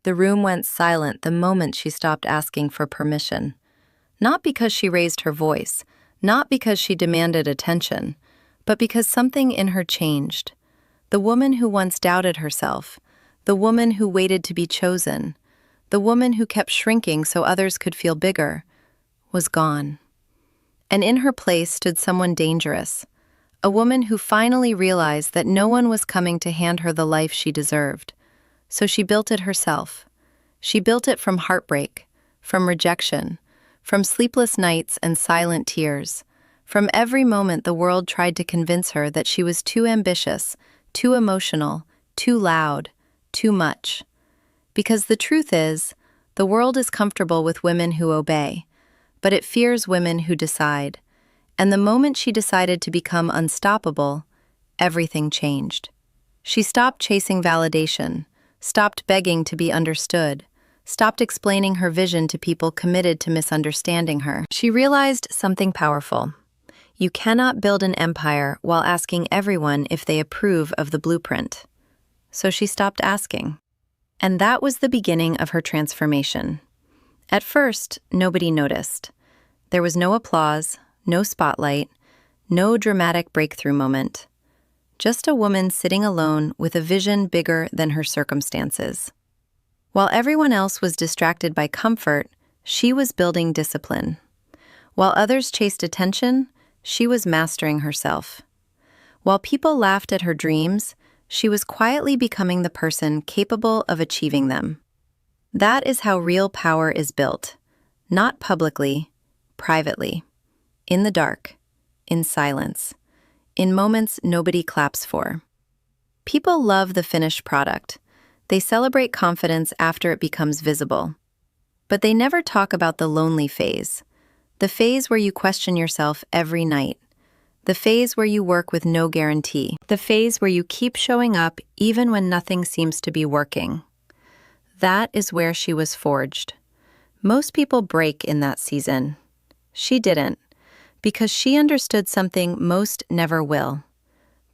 The room went silent the moment she stopped asking for permission. Not because she raised her voice, not because she demanded attention, but because something in her changed. The woman who once doubted herself, the woman who waited to be chosen, the woman who kept shrinking so others could feel bigger, was gone. And in her place stood someone dangerous, a woman who finally realized that no one was coming to hand her the life she deserved. So she built it herself. She built it from heartbreak, from rejection, from sleepless nights and silent tears, from every moment the world tried to convince her that she was too ambitious, too emotional, too loud, too much. Because the truth is, the world is comfortable with women who obey, but it fears women who decide. And the moment she decided to become unstoppable, everything changed. She stopped chasing validation, stopped begging to be understood, stopped explaining her vision to people committed to misunderstanding her. She realized something powerful. You cannot build an empire while asking everyone if they approve of the blueprint. So she stopped asking. And that was the beginning of her transformation. At first, nobody noticed. There was no applause, no spotlight, no dramatic breakthrough moment. Just a woman sitting alone with a vision bigger than her circumstances. While everyone else was distracted by comfort, she was building discipline. While others chased attention, she was mastering herself. While people laughed at her dreams, she was quietly becoming the person capable of achieving them. That is how real power is built. Not publicly, privately. In the dark. In silence. In moments nobody claps for. People love the finished product. They celebrate confidence after it becomes visible. But they never talk about the lonely phase. The phase where you question yourself every night. The phase where you work with no guarantee. The phase where you keep showing up even when nothing seems to be working. That is where she was forged. Most people break in that season. She didn't, because she understood something most never will.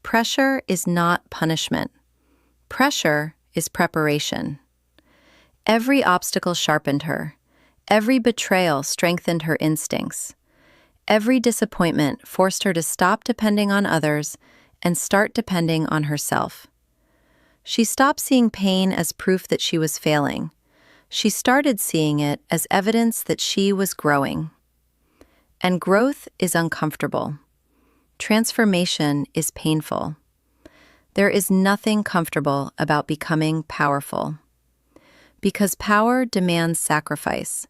Pressure is not punishment. Pressure is preparation. Every obstacle sharpened her. Every betrayal strengthened her instincts. Every disappointment forced her to stop depending on others and start depending on herself. She stopped seeing pain as proof that she was failing. She started seeing it as evidence that she was growing. And growth is uncomfortable. Transformation is painful. There is nothing comfortable about becoming powerful. Because power demands sacrifice.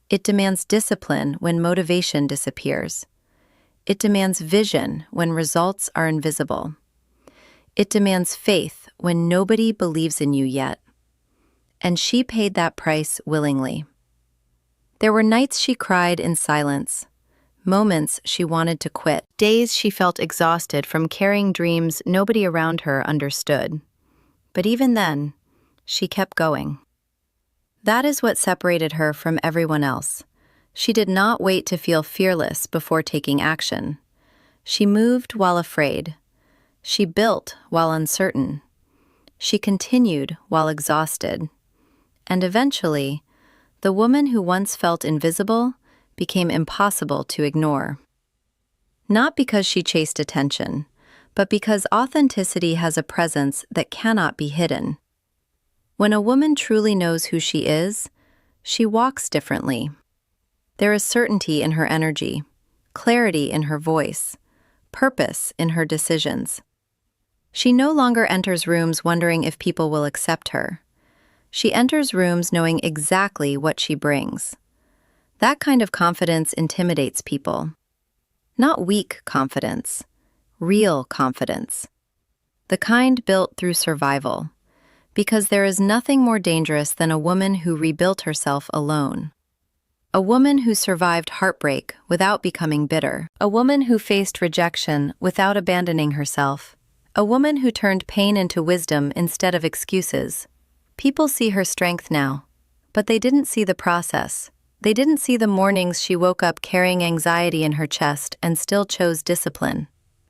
It demands discipline when motivation disappears. It demands vision when results are invisible. It demands faith when nobody believes in you yet. And she paid that price willingly. There were nights she cried in silence, moments she wanted to quit, days she felt exhausted from carrying dreams nobody around her understood. But even then, she kept going. That is what separated her from everyone else. She did not wait to feel fearless before taking action. She moved while afraid. She built while uncertain. She continued while exhausted. And eventually, the woman who once felt invisible became impossible to ignore. Not because she chased attention, but because authenticity has a presence that cannot be hidden. When a woman truly knows who she is, she walks differently. There is certainty in her energy, clarity in her voice, purpose in her decisions. She no longer enters rooms wondering if people will accept her. She enters rooms knowing exactly what she brings. That kind of confidence intimidates people. Not weak confidence, real confidence. The kind built through survival. Because there is nothing more dangerous than a woman who rebuilt herself alone. A woman who survived heartbreak without becoming bitter. A woman who faced rejection without abandoning herself. A woman who turned pain into wisdom instead of excuses. People see her strength now, but they didn't see the process. They didn't see the mornings she woke up carrying anxiety in her chest and still chose discipline.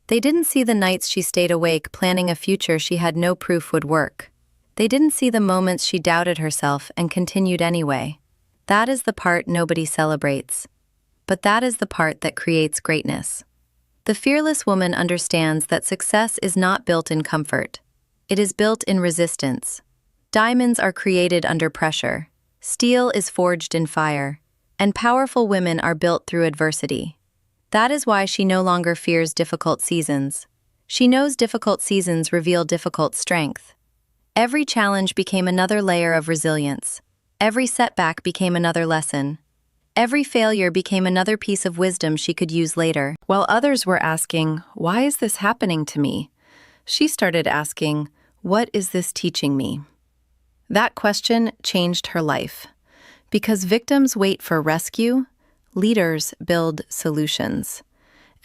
They didn't see the nights she stayed awake planning a future she had no proof would work. They didn't see the moments she doubted herself and continued anyway. That is the part nobody celebrates. But that is the part that creates greatness. The fearless woman understands that success is not built in comfort. It is built in resistance. Diamonds are created under pressure. Steel is forged in fire. And powerful women are built through adversity. That is why she no longer fears difficult seasons. She knows difficult seasons reveal difficult strength. Every challenge became another layer of resilience. Every setback became another lesson. Every failure became another piece of wisdom she could use later. While others were asking, "Why is this happening to me?" she started asking, "What is this teaching me?" That question changed her life. Because victims wait for rescue, leaders build solutions.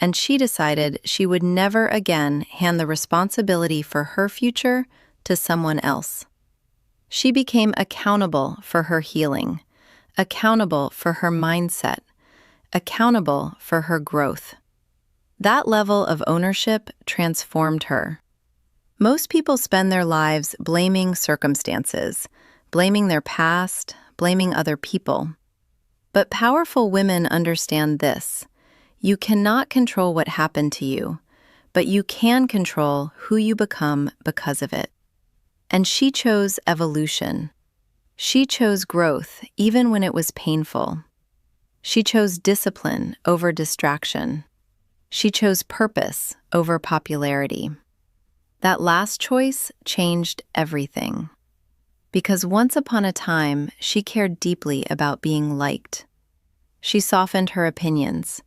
And she decided she would never again hand the responsibility for her future to someone else. She became accountable for her healing, accountable for her mindset, accountable for her growth. That level of ownership transformed her. Most people spend their lives blaming circumstances, blaming their past, blaming other people. But powerful women understand this. You cannot control what happened to you, but you can control who you become because of it. And she chose evolution. She chose growth even when it was painful. She chose discipline over distraction. She chose purpose over popularity. That last choice changed everything. Because once upon a time, she cared deeply about being liked. She softened her opinions,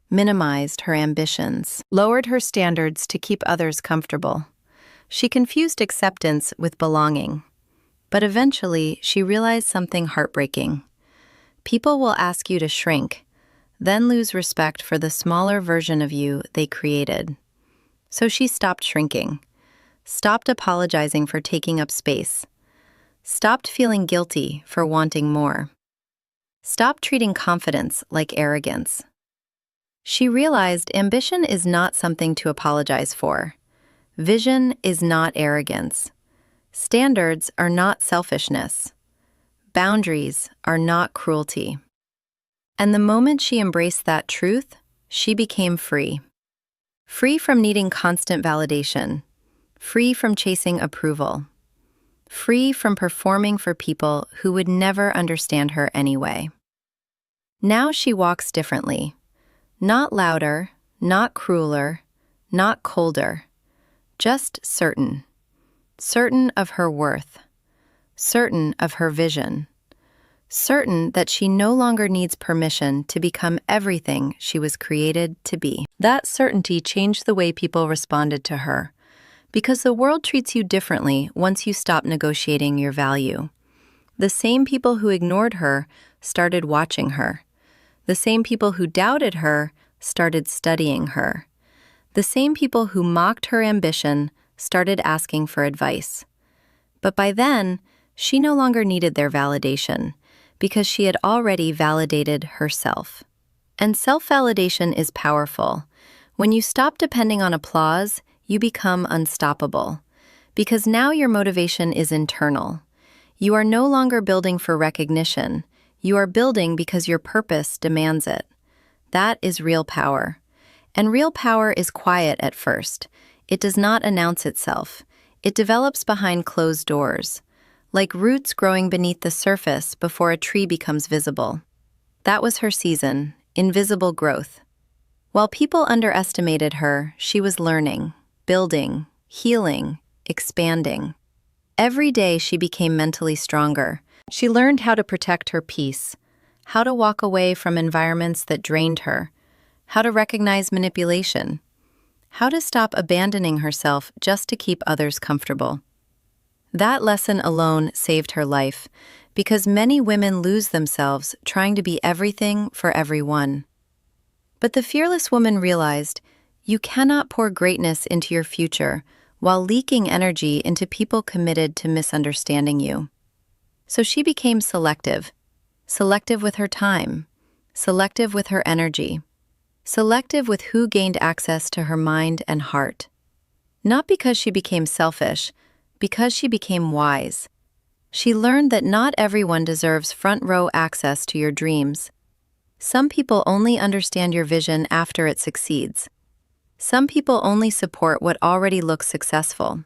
minimized her ambitions, lowered her standards to keep others comfortable. She confused acceptance with belonging. But eventually, she realized something heartbreaking. People will ask you to shrink, then lose respect for the smaller version of you they created. So she stopped shrinking, stopped apologizing for taking up space, stopped feeling guilty for wanting more. Stop treating confidence like arrogance. She realized ambition is not something to apologize for. Vision is not arrogance. Standards are not selfishness. Boundaries are not cruelty. And the moment she embraced that truth, she became free. Free from needing constant validation. Free from chasing approval. Free from performing for people who would never understand her anyway. Now she walks differently. Not louder, not crueler, not colder. Just certain. Certain of her worth. Certain of her vision. Certain that she no longer needs permission to become everything she was created to be. That certainty changed the way people responded to her. Because the world treats you differently once you stop negotiating your value. The same people who ignored her started watching her. The same people who doubted her started studying her. The same people who mocked her ambition started asking for advice. But by then, she no longer needed their validation because she had already validated herself. And self-validation is powerful. When you stop depending on applause, you become unstoppable. Because now your motivation is internal. You are no longer building for recognition. You are building because your purpose demands it. That is real power. And real power is quiet at first. It does not announce itself. It develops behind closed doors, like roots growing beneath the surface before a tree becomes visible. That was her season, invisible growth. While people underestimated her, she was learning, building, healing, expanding. Every day she became mentally stronger. She learned how to protect her peace, how to walk away from environments that drained her, how to recognize manipulation, how to stop abandoning herself just to keep others comfortable. That lesson alone saved her life, because many women lose themselves trying to be everything for everyone. But the fearless woman realized, you cannot pour greatness into your future while leaking energy into people committed to misunderstanding you. So she became selective with her time, selective with her energy, selective with who gained access to her mind and heart. Not because she became selfish, because she became wise. She learned that not everyone deserves front-row access to your dreams. Some people only understand your vision after it succeeds. Some people only support what already looks successful.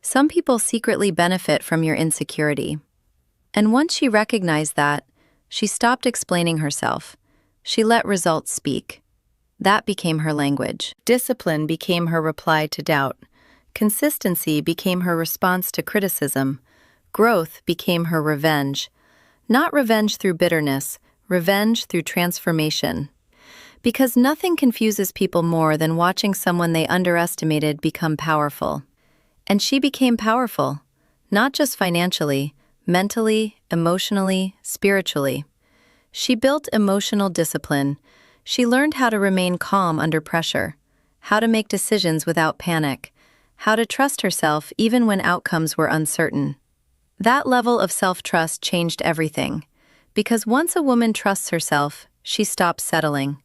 Some people secretly benefit from your insecurity. And once she recognized that, she stopped explaining herself. She let results speak. That became her language. Discipline became her reply to doubt. Consistency became her response to criticism. Growth became her revenge. Not revenge through bitterness, revenge through transformation. Because nothing confuses people more than watching someone they underestimated become powerful. And she became powerful, not just financially, mentally, emotionally, spiritually. She built emotional discipline. She learned how to remain calm under pressure, how to make decisions without panic, how to trust herself even when outcomes were uncertain. That level of self-trust changed everything, because once a woman trusts herself, she stops settling.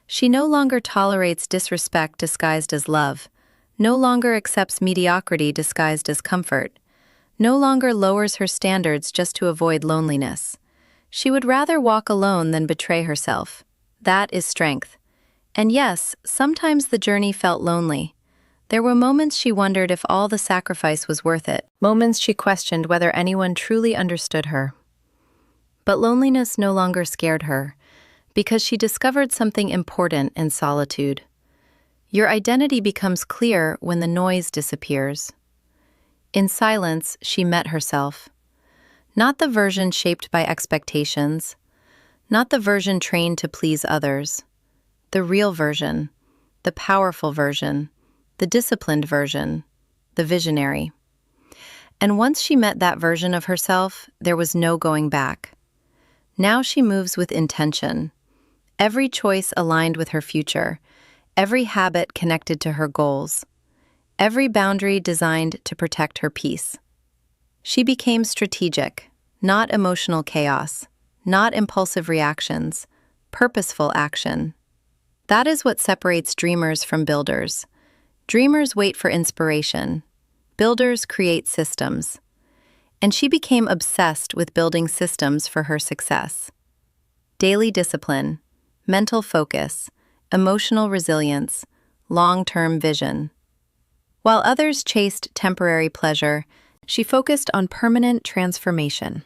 She no longer tolerates disrespect disguised as love, no longer accepts mediocrity disguised as comfort, no longer lowers her standards just to avoid loneliness. She would rather walk alone than betray herself. That is strength. And yes, sometimes the journey felt lonely. There were moments she wondered if all the sacrifice was worth it, moments she questioned whether anyone truly understood her. But loneliness no longer scared her, because she discovered something important in solitude. Your identity becomes clear when the noise disappears. In silence, she met herself. Not the version shaped by expectations, not the version trained to please others. The real version, the powerful version, the disciplined version, the visionary. And once she met that version of herself, there was no going back. Now she moves with intention. Every choice aligned with her future, every habit connected to her goals, every boundary designed to protect her peace. She became strategic, not emotional chaos, not impulsive reactions, purposeful action. That is what separates dreamers from builders. Dreamers wait for inspiration. Builders create systems. And she became obsessed with building systems for her success. Daily discipline, mental focus, emotional resilience, long-term vision. While others chased temporary pleasure, she focused on permanent transformation.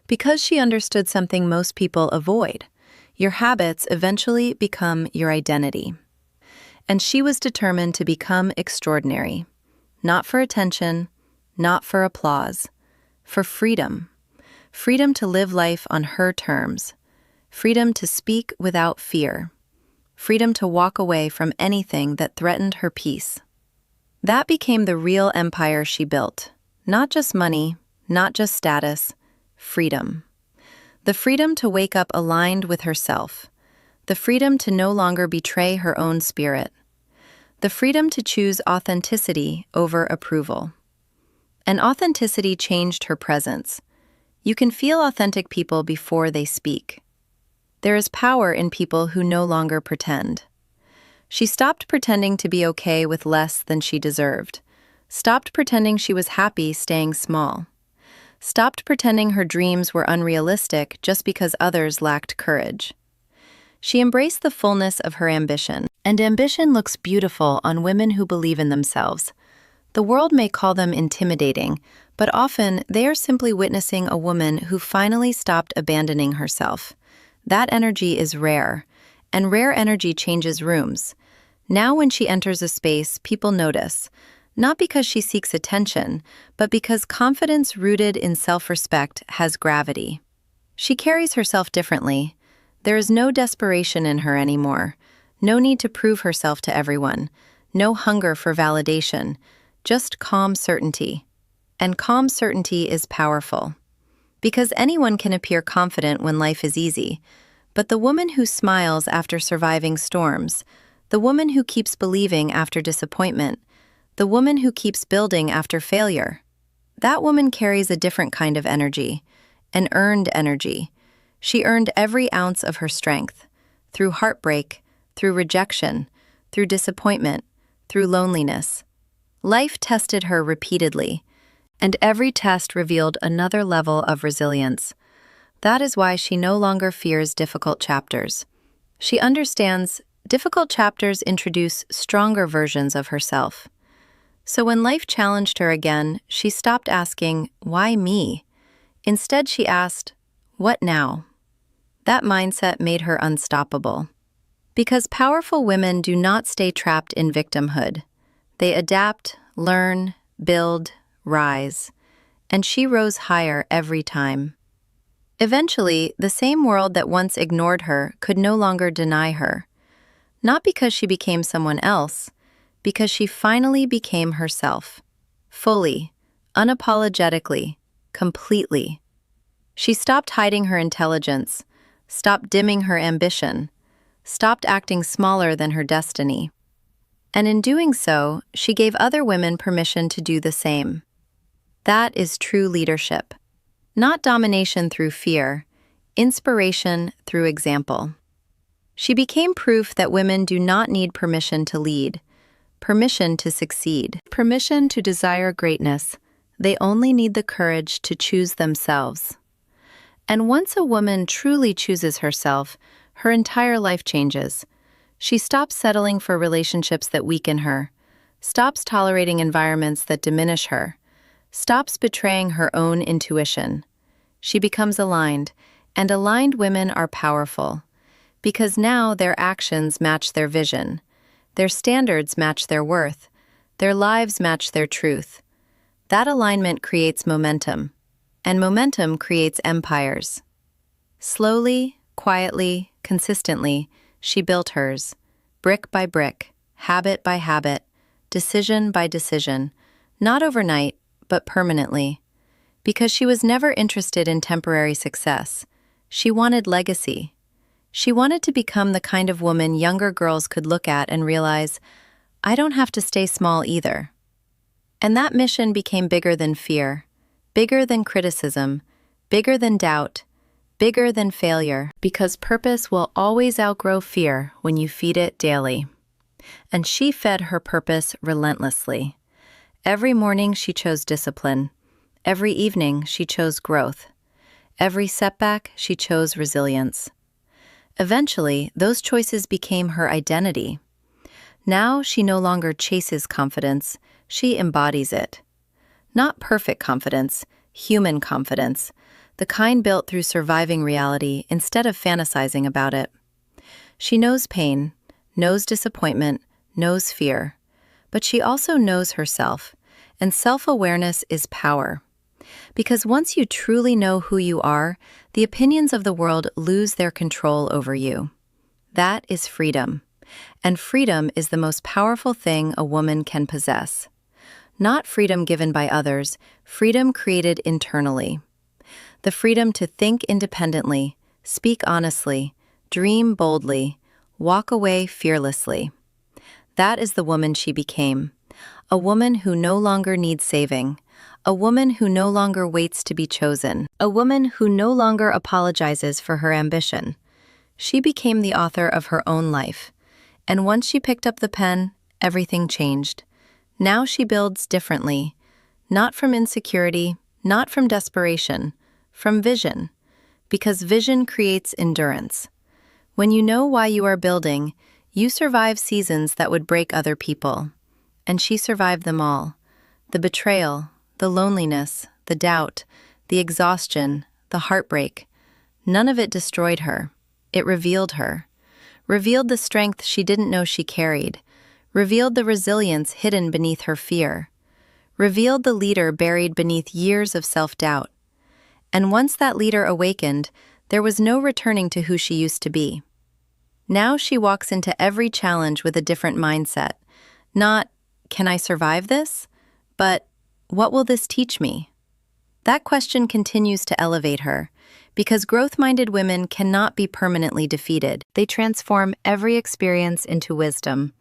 Because she understood something most people avoid, your habits eventually become your identity. And she was determined to become extraordinary, not for attention, not for applause, for freedom. Freedom to live life on her terms. Freedom to speak without fear. Freedom to walk away from anything that threatened her peace. That became the real empire she built. Not just money, not just status, freedom. The freedom to wake up aligned with herself. The freedom to no longer betray her own spirit. The freedom to choose authenticity over approval. And authenticity changed her presence. You can feel authentic people before they speak. There is power in people who no longer pretend. She stopped pretending to be okay with less than she deserved. Stopped pretending she was happy staying small. Stopped pretending her dreams were unrealistic just because others lacked courage. She embraced the fullness of her ambition. And ambition looks beautiful on women who believe in themselves. The world may call them intimidating, but often they are simply witnessing a woman who finally stopped abandoning herself. That energy is rare, and rare energy changes rooms. Now when she enters a space, people notice, not because she seeks attention, but because confidence rooted in self-respect has gravity. She carries herself differently. There is no desperation in her anymore. No need to prove herself to everyone. No hunger for validation. Just calm certainty. And calm certainty is powerful. Because anyone can appear confident when life is easy. But the woman who smiles after surviving storms, the woman who keeps believing after disappointment, the woman who keeps building after failure, that woman carries a different kind of energy, an earned energy. She earned every ounce of her strength, through heartbreak, through rejection, through disappointment, through loneliness. Life tested her repeatedly, And every test revealed another level of resilience. That is why she no longer fears difficult chapters. She understands difficult chapters introduce stronger versions of herself. So when life challenged her again, she stopped asking, "Why me?" Instead, she asked, "What now?" That mindset made her unstoppable. Because powerful women do not stay trapped in victimhood. They adapt, learn, build, rise. And she rose higher every time. Eventually, the same world that once ignored her could no longer deny her. Not because she became someone else, because she finally became herself. Fully, unapologetically, completely. She stopped hiding her intelligence, stopped dimming her ambition, stopped acting smaller than her destiny. And in doing so, she gave other women permission to do the same. That is true leadership. Not domination through fear, inspiration through example. She became proof that women do not need permission to lead, permission to succeed, permission to desire greatness. They only need the courage to choose themselves. And once a woman truly chooses herself, her entire life changes. She stops settling for relationships that weaken her, stops tolerating environments that diminish her, stops betraying her own intuition. She becomes aligned, and aligned women are powerful, because now their actions match their vision, their standards match their worth, their lives match their truth. That alignment creates momentum, and momentum creates empires. Slowly, quietly, consistently, she built hers, brick by brick, habit by habit, decision by decision, not overnight, but permanently. Because she was never interested in temporary success. She wanted legacy. She wanted to become the kind of woman younger girls could look at and realize, I don't have to stay small either. And that mission became bigger than fear, bigger than criticism, bigger than doubt, bigger than failure, because purpose will always outgrow fear when you feed it daily. And she fed her purpose relentlessly. Every morning she chose discipline. Every evening she chose growth. Every setback she chose resilience. Eventually, those choices became her identity. Now she no longer chases confidence, she embodies it. Not perfect confidence, human confidence, the kind built through surviving reality instead of fantasizing about it. She knows pain, knows disappointment, knows fear, but she also knows herself, and self-awareness is power. Because once you truly know who you are, the opinions of the world lose their control over you. That is freedom. And freedom is the most powerful thing a woman can possess. Not freedom given by others, freedom created internally. The freedom to think independently, speak honestly, dream boldly, walk away fearlessly. That is the woman she became. A woman who no longer needs saving. A woman who no longer waits to be chosen. A woman who no longer apologizes for her ambition. She became the author of her own life. And once she picked up the pen, everything changed. Now she builds differently. Not from insecurity, not from desperation, from vision. Because vision creates endurance. When you know why you are building, you survive seasons that would break other people. And she survived them all. The betrayal, the loneliness, the doubt, the exhaustion, the heartbreak. None of it destroyed her. It revealed her. Revealed the strength she didn't know she carried. Revealed the resilience hidden beneath her fear. Revealed the leader buried beneath years of self-doubt. And once that leader awakened, there was no returning to who she used to be. Now she walks into every challenge with a different mindset. Not, can I survive this? But, what will this teach me? That question continues to elevate her, because growth-minded women cannot be permanently defeated. They transform every experience into wisdom,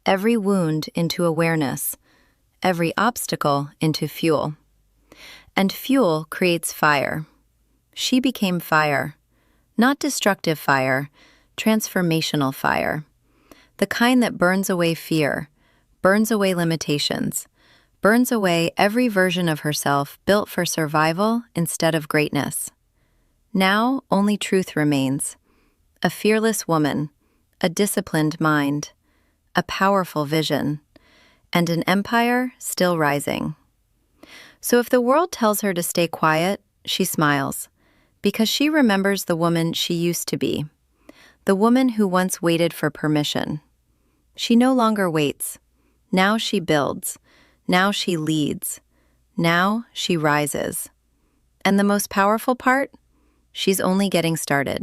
every wound into awareness, every obstacle into fuel. And fuel creates fire. She became fire. Not destructive fire, transformational fire. The kind that burns away fear, burns away limitations, burns away every version of herself built for survival instead of greatness. Now only truth remains: a fearless woman, a disciplined mind, a powerful vision, and an empire still rising. So if the world tells her to stay quiet, she smiles, because she remembers the woman she used to be, the woman who once waited for permission. She no longer waits. Now she builds. Now she leads. Now she rises. And the most powerful part? She's only getting started.